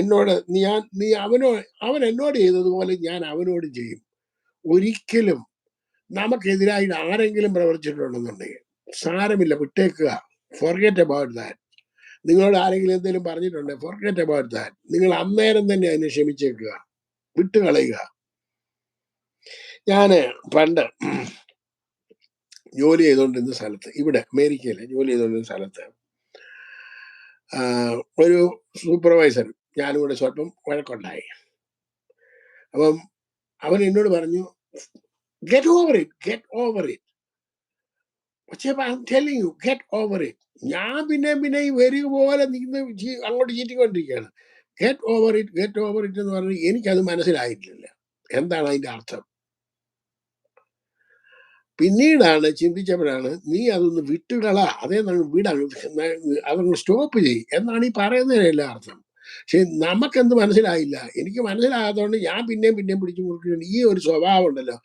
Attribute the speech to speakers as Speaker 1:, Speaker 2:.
Speaker 1: എന്നോട് അവൻ എന്നോട് ചെയ്തതുപോലെ ഞാൻ അവനോട് ചെയ്യും. ഒരിക്കലും നമുക്കെതിരായിട്ട് ആരെങ്കിലും പ്രവർത്തിച്ചിട്ടുണ്ടെന്നുണ്ടെങ്കിൽ സാരമില്ല, വിട്ടേക്കുക. Forget about that. നിങ്ങളോട് ആരെങ്കിലും എന്തെങ്കിലും പറഞ്ഞിട്ടുണ്ടെങ്കിൽ ഫോർഗെറ്റ് അബൌട്ട് ദാറ്റ്. നിങ്ങൾ അന്നേരം തന്നെ അതിനെ ക്ഷമിച്ചേക്കുക, വിട്ടുകളയുക. ഞാന് പണ്ട് ജോലി ചെയ്തുകൊണ്ടിരുന്ന സ്ഥലത്ത്, ഇവിടെ അമേരിക്കയിൽ ജോലി ചെയ്തുകൊണ്ടിരുന്ന സ്ഥലത്ത് ഒരു സൂപ്പർവൈസർ ഞാനും കൂടെ സ്വല്പം വഴക്കുണ്ടായി. അപ്പം അവൻ എന്നോട് പറഞ്ഞു, ഗെറ്റ് ഓവർ ഇറ്റ്. പക്ഷേ I telling you, get over it. ഞാൻ പിന്നെ ഈ വരിക പോലെ നിന്ന് അങ്ങോട്ട് ചീറ്റിക്കൊണ്ടിരിക്കുകയാണ്. ഗെറ്റ് ഓവർ ഇറ്റ് എന്ന് പറഞ്ഞ് എനിക്കത് മനസ്സിലായിട്ടില്ല എന്താണ് അതിന്റെ അർത്ഥം. പിന്നീടാണ് ചിന്തിച്ചപ്പോഴാണ്, നീ അതൊന്ന് വിട്ടുകള, അതൊന്ന് സ്റ്റോപ്പ് ചെയ്യും എന്നാണ് ഈ പറയുന്നതിനെല്ലാം അർത്ഥം. പക്ഷെ നമുക്കെന്ത് മനസ്സിലായില്ല. എനിക്ക് മനസ്സിലാകാത്തതുകൊണ്ട് ഞാൻ പിന്നെയും പിടിച്ചു മുറുക്കുകയാണ്. ഈ ഒരു സ്വഭാവം ഉണ്ടല്ലോ,